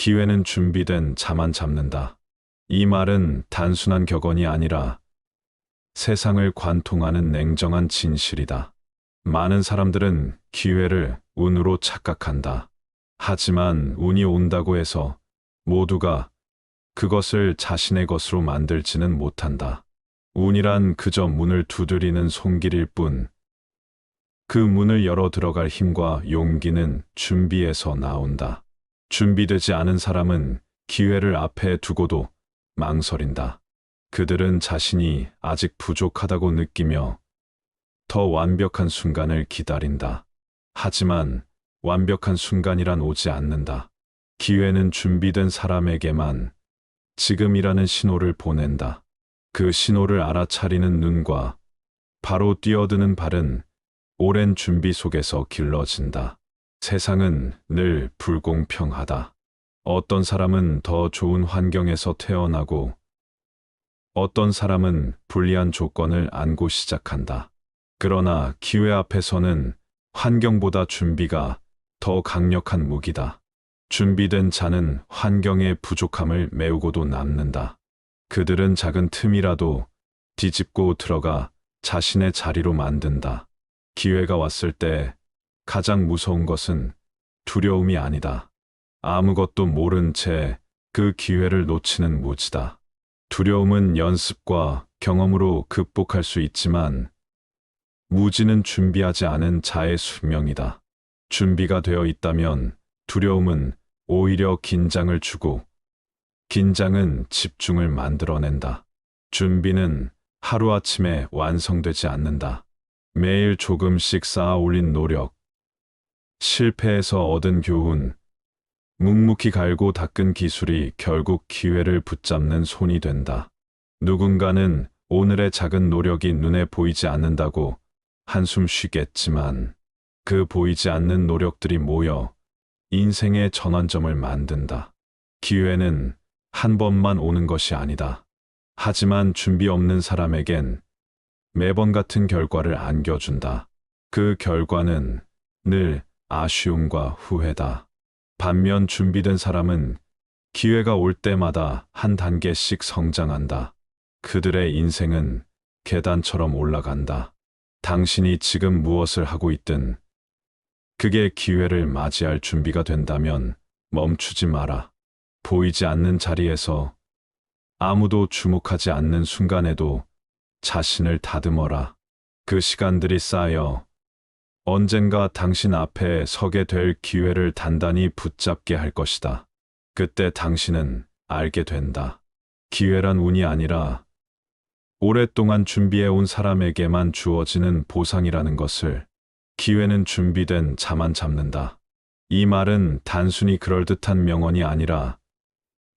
기회는 준비된 자만 잡는다. 이 말은 단순한 격언이 아니라 세상을 관통하는 냉정한 진실이다. 많은 사람들은 기회를 운으로 착각한다. 하지만 운이 온다고 해서 모두가 그것을 자신의 것으로 만들지는 못한다. 운이란 그저 문을 두드리는 손길일 뿐, 그 문을 열어 들어갈 힘과 용기는 준비에서 나온다. 준비되지 않은 사람은 기회를 앞에 두고도 망설인다. 그들은 자신이 아직 부족하다고 느끼며 더 완벽한 순간을 기다린다. 하지만 완벽한 순간이란 오지 않는다. 기회는 준비된 사람에게만 지금이라는 신호를 보낸다. 그 신호를 알아차리는 눈과 바로 뛰어드는 발은 오랜 준비 속에서 길러진다. 세상은 늘 불공평하다. 어떤 사람은 더 좋은 환경에서 태어나고 어떤 사람은 불리한 조건을 안고 시작한다. 그러나 기회 앞에서는 환경보다 준비가 더 강력한 무기다. 준비된 자는 환경의 부족함을 메우고도 남는다. 그들은 작은 틈이라도 뒤집고 들어가 자신의 자리로 만든다. 기회가 왔을 때 가장 무서운 것은 두려움이 아니다. 아무것도 모른 채 그 기회를 놓치는 무지다. 두려움은 연습과 경험으로 극복할 수 있지만 무지는 준비하지 않은 자의 숙명이다. 준비가 되어 있다면 두려움은 오히려 긴장을 주고 긴장은 집중을 만들어낸다. 준비는 하루아침에 완성되지 않는다. 매일 조금씩 쌓아 올린 노력, 실패에서 얻은 교훈, 묵묵히 갈고 닦은 기술이 결국 기회를 붙잡는 손이 된다. 누군가는 오늘의 작은 노력이 눈에 보이지 않는다고 한숨 쉬겠지만 그 보이지 않는 노력들이 모여 인생의 전환점을 만든다. 기회는 한 번만 오는 것이 아니다. 하지만 준비 없는 사람에겐 매번 같은 결과를 안겨준다. 그 결과는 늘 아쉬움과 후회다. 반면 준비된 사람은 기회가 올 때마다 한 단계씩 성장한다. 그들의 인생은 계단처럼 올라간다. 당신이 지금 무엇을 하고 있든 그게 기회를 맞이할 준비가 된다면 멈추지 마라. 보이지 않는 자리에서 아무도 주목하지 않는 순간에도 자신을 다듬어라. 그 시간들이 쌓여 언젠가 당신 앞에 서게 될 기회를 단단히 붙잡게 할 것이다. 그때 당신은 알게 된다. 기회란 운이 아니라 오랫동안 준비해온 사람에게만 주어지는 보상이라는 것을. 기회는 준비된 자만 잡는다. 이 말은 단순히 그럴듯한 명언이 아니라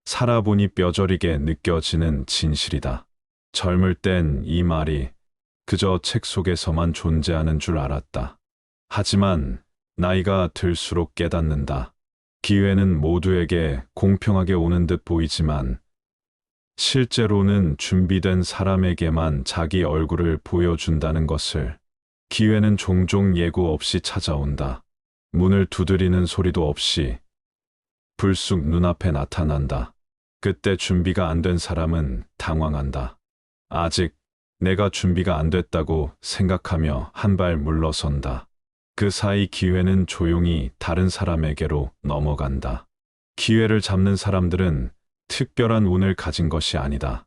살아보니 뼈저리게 느껴지는 진실이다. 젊을 땐 이 말이 그저 책 속에서만 존재하는 줄 알았다. 하지만 나이가 들수록 깨닫는다. 기회는 모두에게 공평하게 오는 듯 보이지만 실제로는 준비된 사람에게만 자기 얼굴을 보여준다는 것을. 기회는 종종 예고 없이 찾아온다. 문을 두드리는 소리도 없이 불쑥 눈앞에 나타난다. 그때 준비가 안 된 사람은 당황한다. 아직 내가 준비가 안 됐다고 생각하며 한 발 물러선다. 그 사이 기회는 조용히 다른 사람에게로 넘어간다. 기회를 잡는 사람들은 특별한 운을 가진 것이 아니다.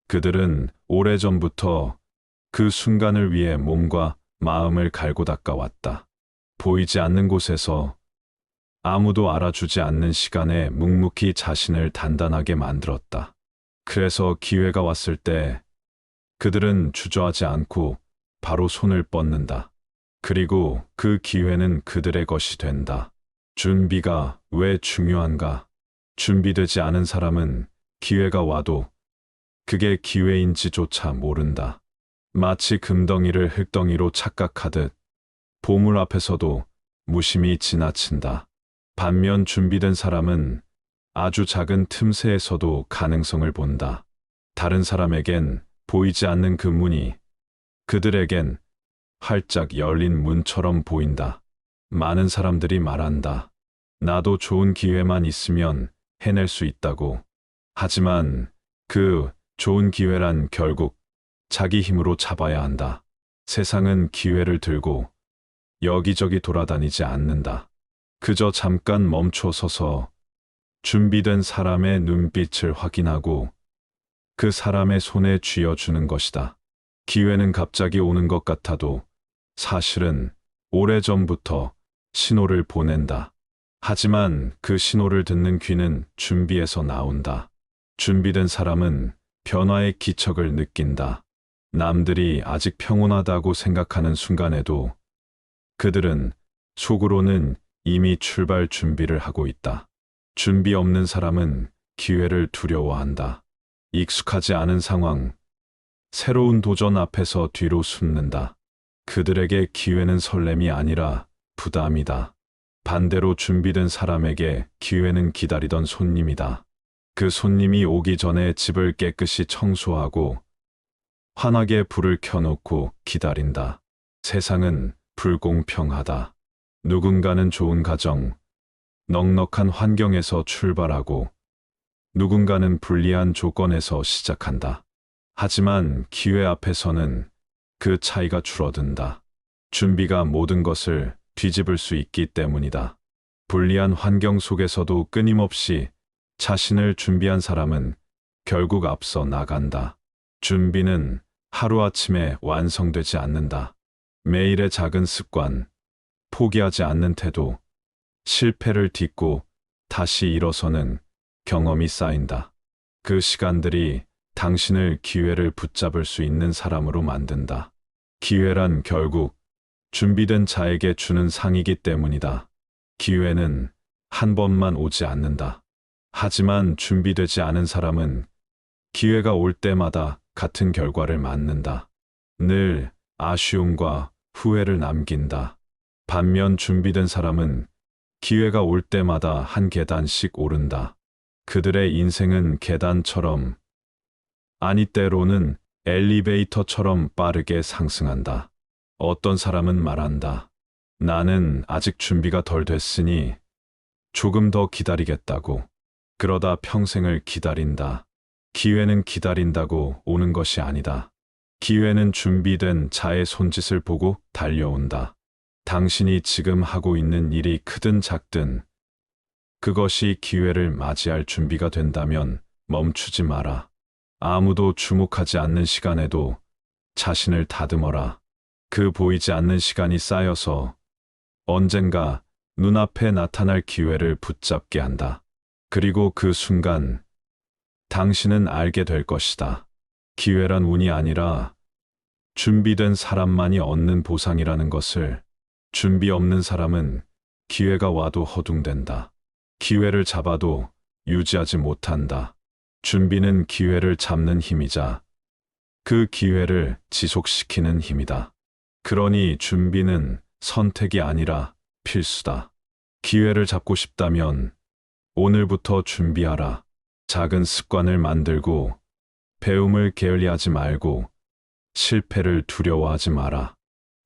그들은 오래전부터 그 순간을 위해 몸과 마음을 갈고 닦아왔다. 보이지 않는 곳에서 아무도 알아주지 않는 시간에 묵묵히 자신을 단단하게 만들었다. 그래서 기회가 왔을 때 그들은 주저하지 않고 바로 손을 뻗는다. 그리고 그 기회는 그들의 것이 된다. 준비가 왜 중요한가? 준비되지 않은 사람은 기회가 와도 그게 기회인지조차 모른다. 마치 금덩이를 흙덩이로 착각하듯 보물 앞에서도 무심히 지나친다. 반면 준비된 사람은 아주 작은 틈새에서도 가능성을 본다. 다른 사람에겐 보이지 않는 그 문이 그들에겐 활짝 열린 문처럼 보인다. 많은 사람들이 말한다. 나도 좋은 기회만 있으면 해낼 수 있다고. 하지만 그 좋은 기회란 결국 자기 힘으로 잡아야 한다. 세상은 기회를 들고 여기저기 돌아다니지 않는다. 그저 잠깐 멈춰 서서 준비된 사람의 눈빛을 확인하고 그 사람의 손에 쥐어주는 것이다. 기회는 갑자기 오는 것 같아도 사실은 오래전부터 신호를 보낸다. 하지만 그 신호를 듣는 귀는 준비해서 나온다. 준비된 사람은 변화의 기척을 느낀다. 남들이 아직 평온하다고 생각하는 순간에도 그들은 속으로는 이미 출발 준비를 하고 있다. 준비 없는 사람은 기회를 두려워한다. 익숙하지 않은 상황, 새로운 도전 앞에서 뒤로 숨는다. 그들에게 기회는 설렘이 아니라 부담이다. 반대로 준비된 사람에게 기회는 기다리던 손님이다. 그 손님이 오기 전에 집을 깨끗이 청소하고 환하게 불을 켜놓고 기다린다. 세상은 불공평하다. 누군가는 좋은 가정, 넉넉한 환경에서 출발하고 누군가는 불리한 조건에서 시작한다. 하지만 기회 앞에서는 그 차이가 줄어든다. 준비가 모든 것을 뒤집을 수 있기 때문이다. 불리한 환경 속에서도 끊임없이 자신을 준비한 사람은 결국 앞서 나간다. 준비는 하루아침에 완성되지 않는다. 매일의 작은 습관, 포기하지 않는 태도, 실패를 딛고 다시 일어서는 경험이 쌓인다. 그 시간들이 당신을 기회를 붙잡을 수 있는 사람으로 만든다. 기회란 결국 준비된 자에게 주는 상이기 때문이다. 기회는 한 번만 오지 않는다. 하지만 준비되지 않은 사람은 기회가 올 때마다 같은 결과를 맞는다. 늘 아쉬움과 후회를 남긴다. 반면 준비된 사람은 기회가 올 때마다 한 계단씩 오른다. 그들의 인생은 계단처럼, 아니 때로는 엘리베이터처럼 빠르게 상승한다. 어떤 사람은 말한다. 나는 아직 준비가 덜 됐으니 조금 더 기다리겠다고. 그러다 평생을 기다린다. 기회는 기다린다고 오는 것이 아니다. 기회는 준비된 자의 손짓을 보고 달려온다. 당신이 지금 하고 있는 일이 크든 작든 그것이 기회를 맞이할 준비가 된다면 멈추지 마라. 아무도 주목하지 않는 시간에도 자신을 다듬어라. 그 보이지 않는 시간이 쌓여서 언젠가 눈앞에 나타날 기회를 붙잡게 한다. 그리고 그 순간 당신은 알게 될 것이다. 기회란 운이 아니라 준비된 사람만이 얻는 보상이라는 것을. 준비 없는 사람은 기회가 와도 허둥댄다. 기회를 잡아도 유지하지 못한다. 준비는 기회를 잡는 힘이자 그 기회를 지속시키는 힘이다. 그러니 준비는 선택이 아니라 필수다. 기회를 잡고 싶다면 오늘부터 준비하라. 작은 습관을 만들고 배움을 게을리하지 말고 실패를 두려워하지 마라.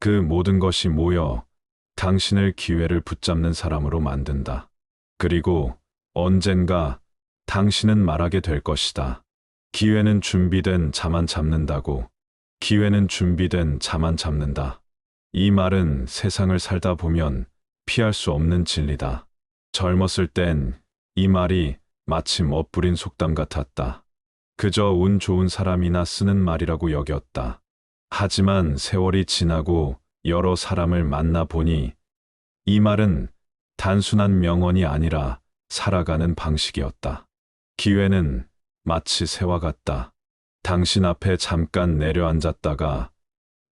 그 모든 것이 모여 당신을 기회를 붙잡는 사람으로 만든다. 그리고 언젠가 당신은 말하게 될 것이다. 기회는 준비된 자만 잡는다고. 기회는 준비된 자만 잡는다. 이 말은 세상을 살다 보면 피할 수 없는 진리다. 젊었을 땐 이 말이 마치 멋부린 속담 같았다. 그저 운 좋은 사람이나 쓰는 말이라고 여겼다. 하지만 세월이 지나고 여러 사람을 만나보니 이 말은 단순한 명언이 아니라 살아가는 방식이었다. 기회는 마치 새와 같다. 당신 앞에 잠깐 내려앉았다가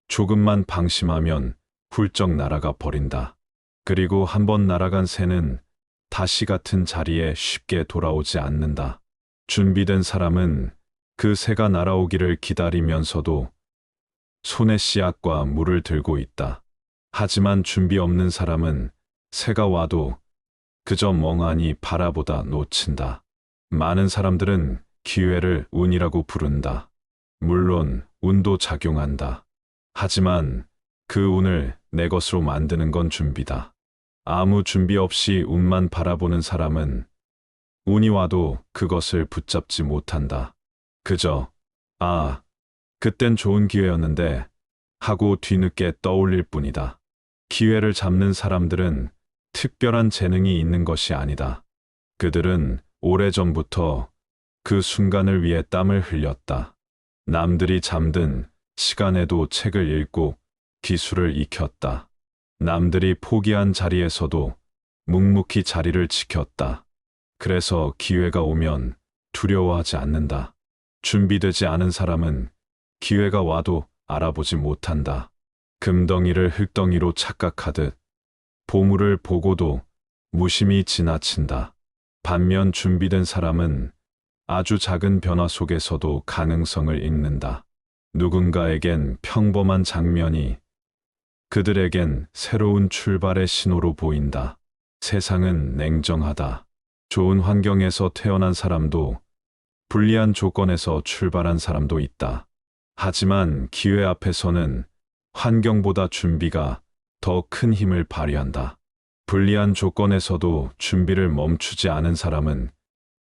조금만 방심하면 훌쩍 날아가 버린다. 그리고 한번 날아간 새는 다시 같은 자리에 쉽게 돌아오지 않는다. 준비된 사람은 그 새가 날아오기를 기다리면서도 손에 씨앗과 물을 들고 있다. 하지만 준비 없는 사람은 새가 와도 그저 멍하니 바라보다 놓친다. 많은 사람들은 기회를 운이라고 부른다. 물론 운도 작용한다. 하지만 그 운을 내 것으로 만드는 건 준비다. 아무 준비 없이 운만 바라보는 사람은 운이 와도 그것을 붙잡지 못한다. 그저, 아, 그땐 좋은 기회였는데 하고 뒤늦게 떠올릴 뿐이다. 기회를 잡는 사람들은 특별한 재능이 있는 것이 아니다. 그들은 오래전부터 그 순간을 위해 땀을 흘렸다. 남들이 잠든 시간에도 책을 읽고 기술을 익혔다. 남들이 포기한 자리에서도 묵묵히 자리를 지켰다. 그래서 기회가 오면 두려워하지 않는다. 준비되지 않은 사람은 기회가 와도 알아보지 못한다. 금덩이를 흙덩이로 착각하듯 보물을 보고도 무심히 지나친다. 반면 준비된 사람은 아주 작은 변화 속에서도 가능성을 읽는다. 누군가에겐 평범한 장면이 그들에겐 새로운 출발의 신호로 보인다. 세상은 냉정하다. 좋은 환경에서 태어난 사람도 불리한 조건에서 출발한 사람도 있다. 하지만 기회 앞에서는 환경보다 준비가 더 큰 힘을 발휘한다. 불리한 조건에서도 준비를 멈추지 않은 사람은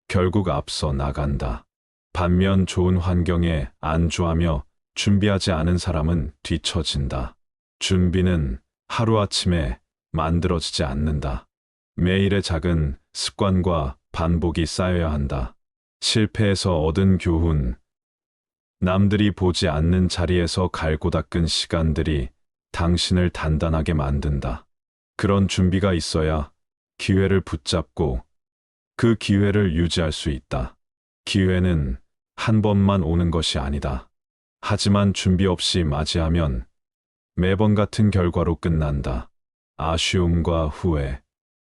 결국 앞서 나간다. 반면 좋은 환경에 안주하며 준비하지 않은 사람은 뒤처진다. 준비는 하루아침에 만들어지지 않는다. 매일의 작은 습관과 반복이 쌓여야 한다. 실패에서 얻은 교훈, 남들이 보지 않는 자리에서 갈고 닦은 시간들이 당신을 단단하게 만든다. 그런 준비가 있어야 기회를 붙잡고 그 기회를 유지할 수 있다. 기회는 한 번만 오는 것이 아니다. 하지만 준비 없이 맞이하면 매번 같은 결과로 끝난다. 아쉬움과 후회,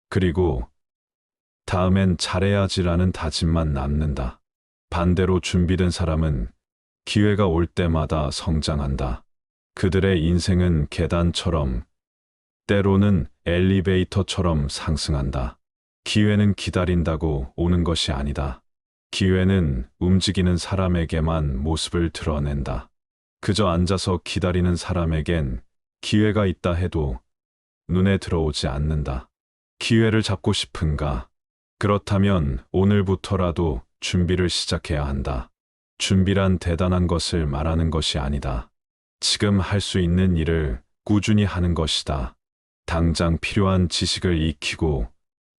그리고 다음엔 잘해야지라는 다짐만 남는다. 반대로 준비된 사람은 기회가 올 때마다 성장한다. 그들의 인생은 계단처럼, 때로는 엘리베이터처럼 상승한다. 기회는 기다린다고 오는 것이 아니다. 기회는 움직이는 사람에게만 모습을 드러낸다. 그저 앉아서 기다리는 사람에겐 기회가 있다 해도 눈에 들어오지 않는다. 기회를 잡고 싶은가? 그렇다면 오늘부터라도 준비를 시작해야 한다. 준비란 대단한 것을 말하는 것이 아니다. 지금 할 수 있는 일을 꾸준히 하는 것이다. 당장 필요한 지식을 익히고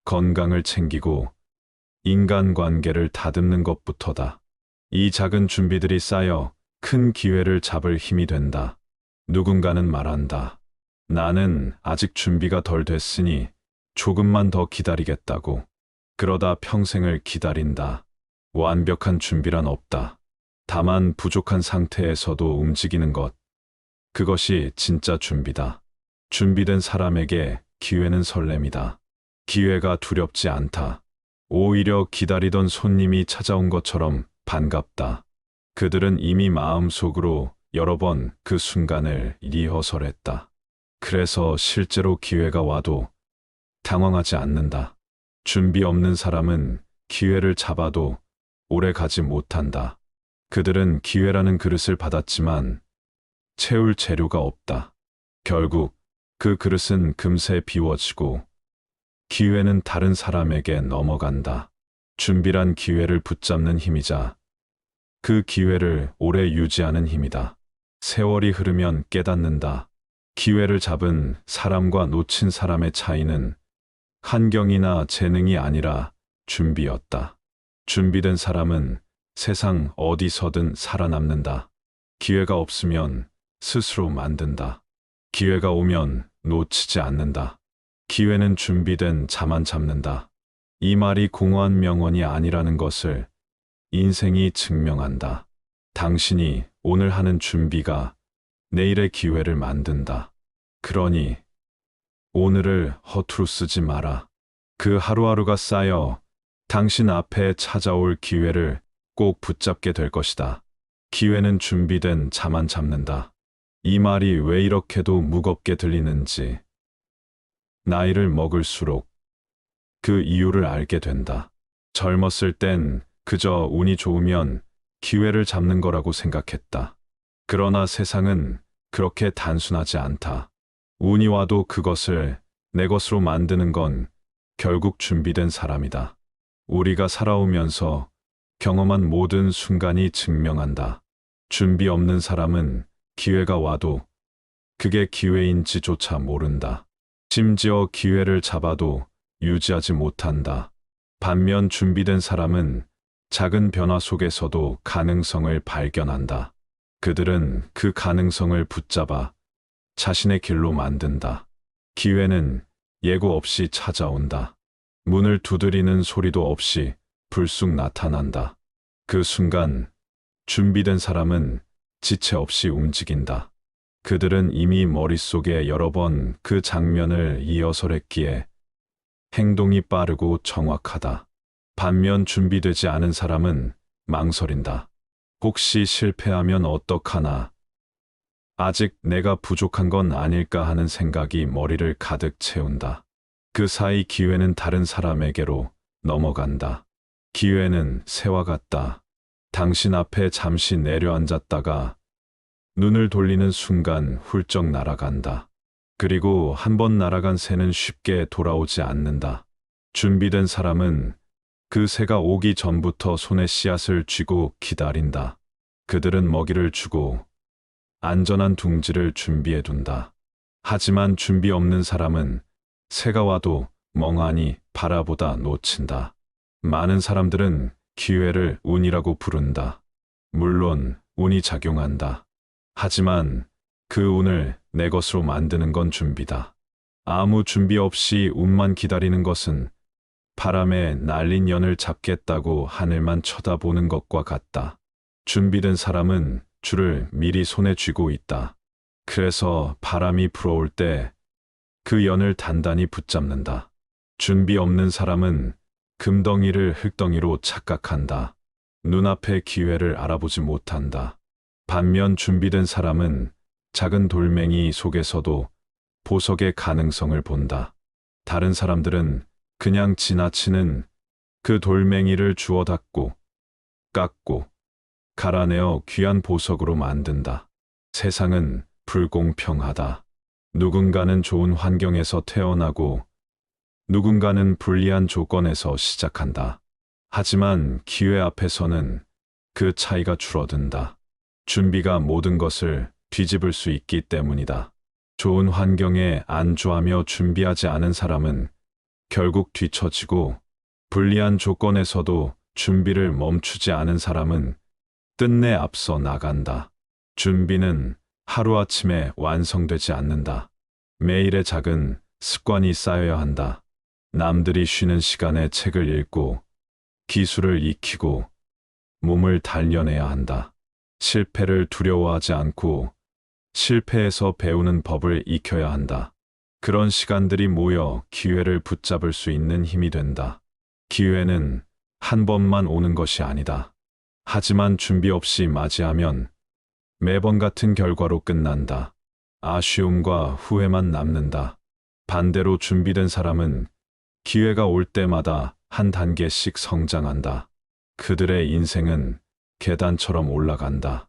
건강을 챙기고 인간관계를 다듬는 것부터다. 이 작은 준비들이 쌓여 큰 기회를 잡을 힘이 된다. 누군가는 말한다. 나는 아직 준비가 덜 됐으니 조금만 더 기다리겠다고. 그러다 평생을 기다린다. 완벽한 준비란 없다. 다만 부족한 상태에서도 움직이는 것. 그것이 진짜 준비다. 준비된 사람에게 기회는 설렘이다. 기회가 두렵지 않다. 오히려 기다리던 손님이 찾아온 것처럼 반갑다. 그들은 이미 마음속으로 여러 번 그 순간을 리허설했다. 그래서 실제로 기회가 와도 당황하지 않는다. 준비 없는 사람은 기회를 잡아도 오래 가지 못한다. 그들은 기회라는 그릇을 받았지만 채울 재료가 없다. 결국 그 그릇은 금세 비워지고 기회는 다른 사람에게 넘어간다. 준비란 기회를 붙잡는 힘이자 그 기회를 오래 유지하는 힘이다. 세월이 흐르면 깨닫는다. 기회를 잡은 사람과 놓친 사람의 차이는 환경이나 재능이 아니라 준비였다. 준비된 사람은 세상 어디서든 살아남는다. 기회가 없으면 스스로 만든다. 기회가 오면 놓치지 않는다. 기회는 준비된 자만 잡는다. 이 말이 공허한 명언이 아니라는 것을 인생이 증명한다. 당신이 오늘 하는 준비가 내일의 기회를 만든다. 그러니 오늘을 허투루 쓰지 마라. 그 하루하루가 쌓여 당신 앞에 찾아올 기회를 꼭 붙잡게 될 것이다. 기회는 준비된 자만 잡는다. 이 말이 왜 이렇게도 무겁게 들리는지 나이를 먹을수록 그 이유를 알게 된다. 젊었을 땐 그저 운이 좋으면 기회를 잡는 거라고 생각했다. 그러나 세상은 그렇게 단순하지 않다. 운이 와도 그것을 내 것으로 만드는 건 결국 준비된 사람이다. 우리가 살아오면서 경험한 모든 순간이 증명한다. 준비 없는 사람은 기회가 와도 그게 기회인지조차 모른다. 심지어 기회를 잡아도 유지하지 못한다. 반면 준비된 사람은 작은 변화 속에서도 가능성을 발견한다. 그들은 그 가능성을 붙잡아 자신의 길로 만든다. 기회는 예고 없이 찾아온다. 문을 두드리는 소리도 없이 불쑥 나타난다. 그 순간 준비된 사람은 지체 없이 움직인다. 그들은 이미 머릿속에 여러 번 그 장면을 이어설했기에 행동이 빠르고 정확하다. 반면 준비되지 않은 사람은 망설인다. 혹시 실패하면 어떡하나? 아직 내가 부족한 건 아닐까 하는 생각이 머리를 가득 채운다. 그 사이 기회는 다른 사람에게로 넘어간다. 기회는 새와 같다. 당신 앞에 잠시 내려앉았다가 눈을 돌리는 순간 훌쩍 날아간다. 그리고 한 번 날아간 새는 쉽게 돌아오지 않는다. 준비된 사람은 그 새가 오기 전부터 손에 씨앗을 쥐고 기다린다. 그들은 먹이를 주고 안전한 둥지를 준비해 둔다. 하지만 준비 없는 사람은 새가 와도 멍하니 바라보다 놓친다. 많은 사람들은 기회를 운이라고 부른다. 물론 운이 작용한다. 하지만 그 운을 내 것으로 만드는 건 준비다. 아무 준비 없이 운만 기다리는 것은 바람에 날린 연을 잡겠다고 하늘만 쳐다보는 것과 같다. 준비된 사람은 줄을 미리 손에 쥐고 있다. 그래서 바람이 불어올 때 그 연을 단단히 붙잡는다. 준비 없는 사람은 금덩이를 흙덩이로 착각한다. 눈앞의 기회를 알아보지 못한다. 반면 준비된 사람은 작은 돌멩이 속에서도 보석의 가능성을 본다. 다른 사람들은 그냥 지나치는 그 돌멩이를 주워 닦고 깎고 갈아내어 귀한 보석으로 만든다. 세상은 불공평하다. 누군가는 좋은 환경에서 태어나고 누군가는 불리한 조건에서 시작한다. 하지만 기회 앞에서는 그 차이가 줄어든다. 준비가 모든 것을 뒤집을 수 있기 때문이다. 좋은 환경에 안주하며 준비하지 않은 사람은 결국 뒤처지고, 불리한 조건에서도 준비를 멈추지 않은 사람은 끝내 앞서 나간다. 준비는 하루아침에 완성되지 않는다. 매일의 작은 습관이 쌓여야 한다. 남들이 쉬는 시간에 책을 읽고, 기술을 익히고, 몸을 단련해야 한다. 실패를 두려워하지 않고 실패에서 배우는 법을 익혀야 한다. 그런 시간들이 모여 기회를 붙잡을 수 있는 힘이 된다. 기회는 한 번만 오는 것이 아니다. 하지만 준비 없이 맞이하면 매번 같은 결과로 끝난다. 아쉬움과 후회만 남는다. 반대로 준비된 사람은 기회가 올 때마다 한 단계씩 성장한다. 그들의 인생은 계단처럼 올라간다.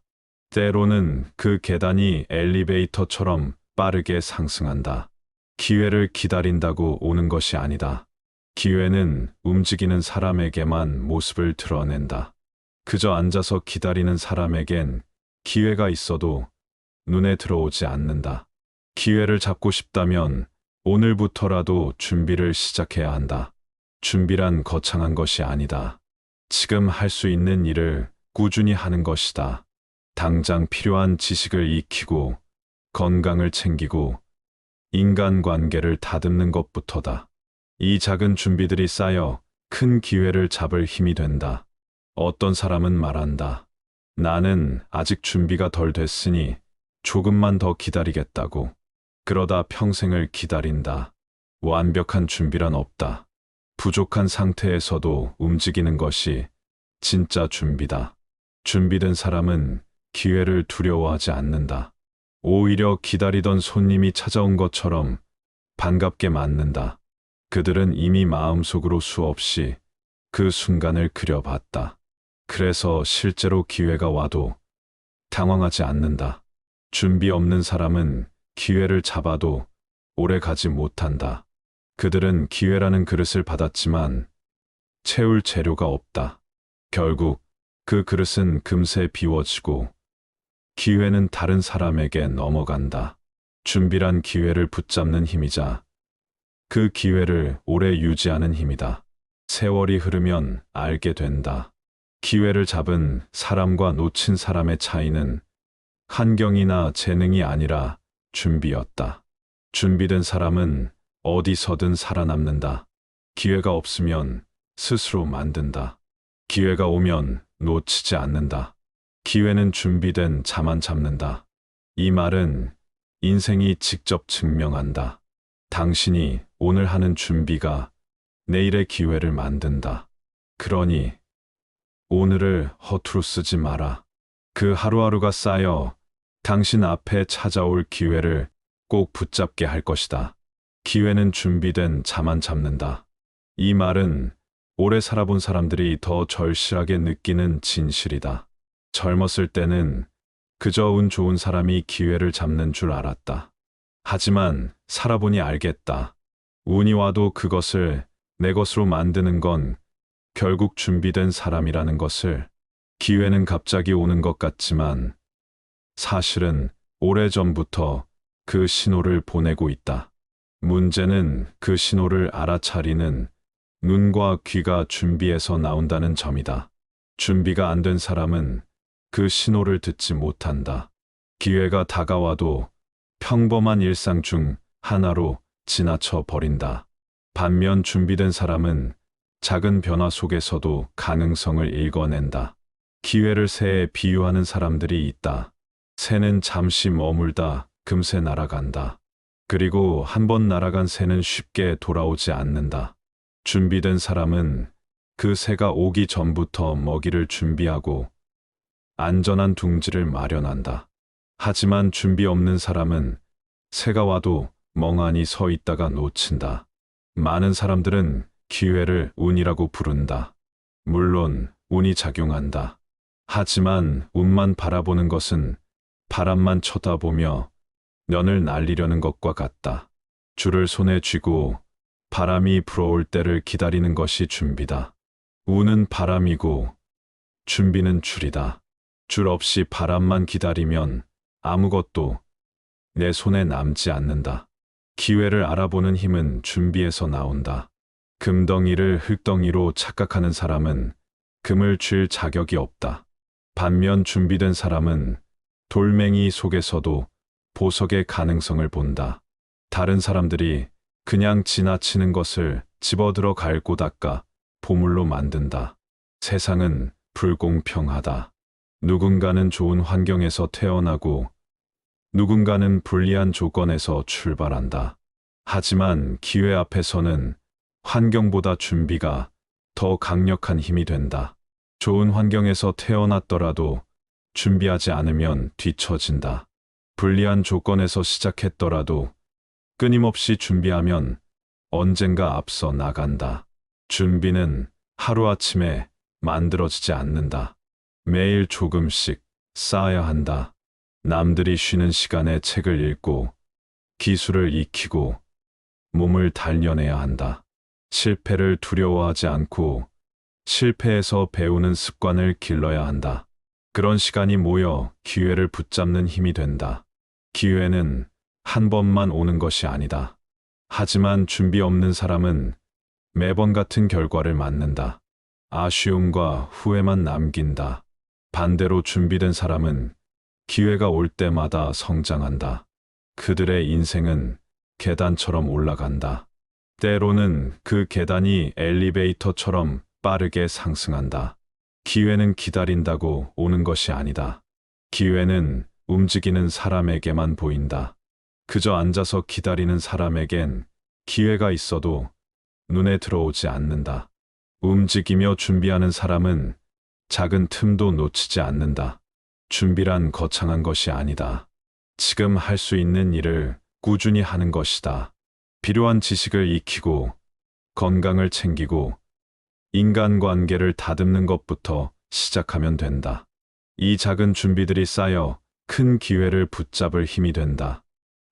때로는 그 계단이 엘리베이터처럼 빠르게 상승한다. 기회를 기다린다고 오는 것이 아니다. 기회는 움직이는 사람에게만 모습을 드러낸다. 그저 앉아서 기다리는 사람에겐 기회가 있어도 눈에 들어오지 않는다. 기회를 잡고 싶다면 오늘부터라도 준비를 시작해야 한다. 준비란 거창한 것이 아니다. 지금 할 수 있는 일을 꾸준히 하는 것이다. 당장 필요한 지식을 익히고, 건강을 챙기고, 인간관계를 다듬는 것부터다. 이 작은 준비들이 쌓여 큰 기회를 잡을 힘이 된다. 어떤 사람은 말한다. 나는 아직 준비가 덜 됐으니 조금만 더 기다리겠다고. 그러다 평생을 기다린다. 완벽한 준비란 없다. 부족한 상태에서도 움직이는 것이 진짜 준비다. 준비된 사람은 기회를 두려워하지 않는다. 오히려 기다리던 손님이 찾아온 것처럼 반갑게 맞는다. 그들은 이미 마음속으로 수없이 그 순간을 그려봤다. 그래서 실제로 기회가 와도 당황하지 않는다. 준비 없는 사람은 기회를 잡아도 오래 가지 못한다. 그들은 기회라는 그릇을 받았지만 채울 재료가 없다. 결국 그 그릇은 금세 비워지고 기회는 다른 사람에게 넘어간다. 준비란 기회를 붙잡는 힘이자 그 기회를 오래 유지하는 힘이다. 세월이 흐르면 알게 된다. 기회를 잡은 사람과 놓친 사람의 차이는 환경이나 재능이 아니라 준비였다. 준비된 사람은 어디서든 살아남는다. 기회가 없으면 스스로 만든다. 기회가 오면 놓치지 않는다. 기회는 준비된 자만 잡는다. 이 말은 인생이 직접 증명한다. 당신이 오늘 하는 준비가 내일의 기회를 만든다. 그러니 오늘을 허투루 쓰지 마라. 그 하루하루가 쌓여 당신 앞에 찾아올 기회를 꼭 붙잡게 할 것이다. 기회는 준비된 자만 잡는다. 이 말은 오래 살아본 사람들이 더 절실하게 느끼는 진실이다. 젊었을 때는 그저 운 좋은 사람이 기회를 잡는 줄 알았다. 하지만 살아보니 알겠다. 운이 와도 그것을 내 것으로 만드는 건 결국 준비된 사람이라는 것을. 기회는 갑자기 오는 것 같지만 사실은 오래전부터 그 신호를 보내고 있다. 문제는 그 신호를 알아차리는 눈과 귀가 준비해서 나온다는 점이다. 준비가 안 된 사람은 그 신호를 듣지 못한다. 기회가 다가와도 평범한 일상 중 하나로 지나쳐 버린다. 반면 준비된 사람은 작은 변화 속에서도 가능성을 읽어낸다. 기회를 새에 비유하는 사람들이 있다. 새는 잠시 머물다 금세 날아간다. 그리고 한 번 날아간 새는 쉽게 돌아오지 않는다. 준비된 사람은 그 새가 오기 전부터 먹이를 준비하고 안전한 둥지를 마련한다. 하지만 준비 없는 사람은 새가 와도 멍하니 서 있다가 놓친다. 많은 사람들은 기회를 운이라고 부른다. 물론 운이 작용한다. 하지만 운만 바라보는 것은 바람만 쳐다보며 연을 날리려는 것과 같다. 줄을 손에 쥐고 바람이 불어올 때를 기다리는 것이 준비다. 운은 바람이고 준비는 줄이다. 줄 없이 바람만 기다리면 아무것도 내 손에 남지 않는다. 기회를 알아보는 힘은 준비에서 나온다. 금덩이를 흙덩이로 착각하는 사람은 금을 쥘 자격이 없다. 반면 준비된 사람은 돌멩이 속에서도 보석의 가능성을 본다. 다른 사람들이 그냥 지나치는 것을 집어들어 갈고 닦아 보물로 만든다. 세상은 불공평하다. 누군가는 좋은 환경에서 태어나고 누군가는 불리한 조건에서 출발한다. 하지만 기회 앞에서는 환경보다 준비가 더 강력한 힘이 된다. 좋은 환경에서 태어났더라도 준비하지 않으면 뒤처진다. 불리한 조건에서 시작했더라도 끊임없이 준비하면 언젠가 앞서 나간다. 준비는 하루아침에 만들어지지 않는다. 매일 조금씩 쌓아야 한다. 남들이 쉬는 시간에 책을 읽고 기술을 익히고 몸을 단련해야 한다. 실패를 두려워하지 않고 실패에서 배우는 습관을 길러야 한다. 그런 시간이 모여 기회를 붙잡는 힘이 된다. 기회는 한 번만 오는 것이 아니다. 하지만 준비 없는 사람은 매번 같은 결과를 맞는다. 아쉬움과 후회만 남긴다. 반대로 준비된 사람은 기회가 올 때마다 성장한다. 그들의 인생은 계단처럼 올라간다. 때로는 그 계단이 엘리베이터처럼 빠르게 상승한다. 기회는 기다린다고 오는 것이 아니다. 기회는 움직이는 사람에게만 보인다. 그저 앉아서 기다리는 사람에겐 기회가 있어도 눈에 들어오지 않는다. 움직이며 준비하는 사람은 작은 틈도 놓치지 않는다. 준비란 거창한 것이 아니다. 지금 할 수 있는 일을 꾸준히 하는 것이다. 필요한 지식을 익히고 건강을 챙기고 인간관계를 다듬는 것부터 시작하면 된다. 이 작은 준비들이 쌓여 큰 기회를 붙잡을 힘이 된다.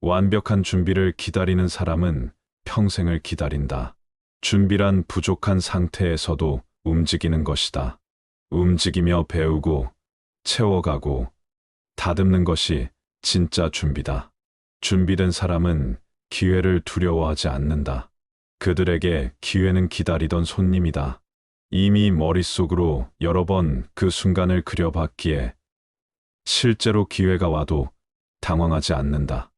완벽한 준비를 기다리는 사람은 평생을 기다린다. 준비란 부족한 상태에서도 움직이는 것이다. 움직이며 배우고 채워가고 다듬는 것이 진짜 준비다. 준비된 사람은 기회를 두려워하지 않는다. 그들에게 기회는 기다리던 손님이다. 이미 머릿속으로 여러 번 그 순간을 그려봤기에 실제로 기회가 와도 당황하지 않는다.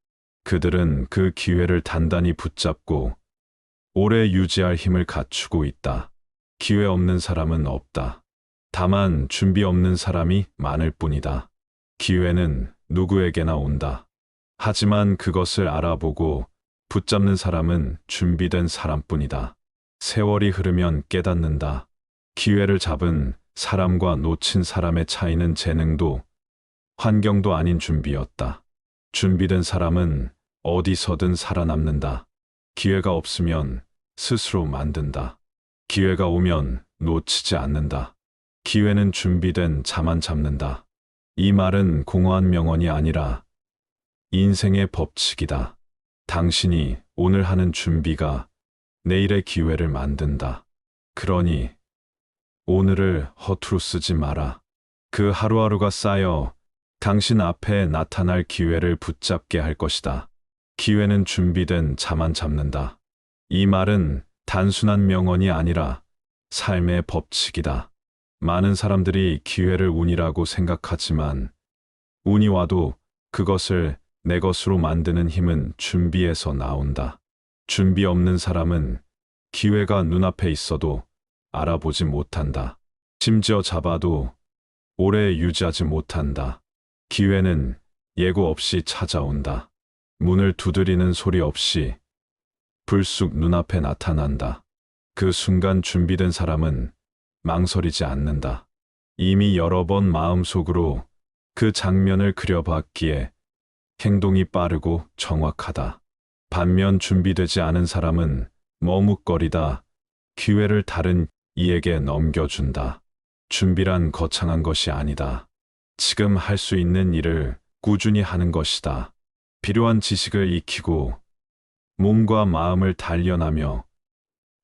그들은 그 기회를 단단히 붙잡고 오래 유지할 힘을 갖추고 있다. 기회 없는 사람은 없다. 다만 준비 없는 사람이 많을 뿐이다. 기회는 누구에게나 온다. 하지만 그것을 알아보고 붙잡는 사람은 준비된 사람뿐이다. 세월이 흐르면 깨닫는다. 기회를 잡은 사람과 놓친 사람의 차이는 재능도 환경도 아닌 준비였다. 준비된 사람은 어디서든 살아남는다. 기회가 없으면 스스로 만든다. 기회가 오면 놓치지 않는다. 기회는 준비된 자만 잡는다. 이 말은 공허한 명언이 아니라 인생의 법칙이다. 당신이 오늘 하는 준비가 내일의 기회를 만든다. 그러니 오늘을 허투루 쓰지 마라. 그 하루하루가 쌓여 당신 앞에 나타날 기회를 붙잡게 할 것이다. 기회는 준비된 자만 잡는다. 이 말은 단순한 명언이 아니라 삶의 법칙이다. 많은 사람들이 기회를 운이라고 생각하지만 운이 와도 그것을 내 것으로 만드는 힘은 준비에서 나온다. 준비 없는 사람은 기회가 눈앞에 있어도 알아보지 못한다. 심지어 잡아도 오래 유지하지 못한다. 기회는 예고 없이 찾아온다. 문을 두드리는 소리 없이 불쑥 눈앞에 나타난다. 그 순간 준비된 사람은 망설이지 않는다. 이미 여러 번 마음속으로 그 장면을 그려봤기에 행동이 빠르고 정확하다. 반면 준비되지 않은 사람은 머뭇거리다 기회를 다른 이에게 넘겨준다. 준비란 거창한 것이 아니다. 지금 할 수 있는 일을 꾸준히 하는 것이다. 필요한 지식을 익히고 몸과 마음을 단련하며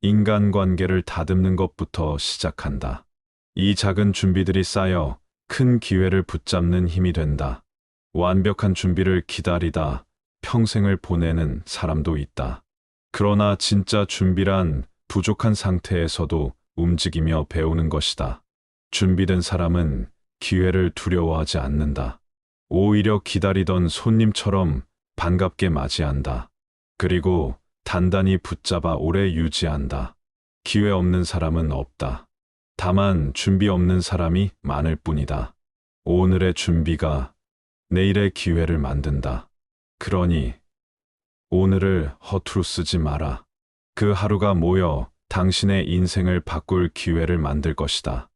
인간관계를 다듬는 것부터 시작한다. 이 작은 준비들이 쌓여 큰 기회를 붙잡는 힘이 된다. 완벽한 준비를 기다리다 평생을 보내는 사람도 있다. 그러나 진짜 준비란 부족한 상태에서도 움직이며 배우는 것이다. 준비된 사람은 기회를 두려워하지 않는다. 오히려 기다리던 손님처럼 반갑게 맞이한다. 그리고 단단히 붙잡아 오래 유지한다. 기회 없는 사람은 없다. 다만 준비 없는 사람이 많을 뿐이다. 오늘의 준비가 내일의 기회를 만든다. 그러니 오늘을 허투루 쓰지 마라. 그 하루가 모여 당신의 인생을 바꿀 기회를 만들 것이다.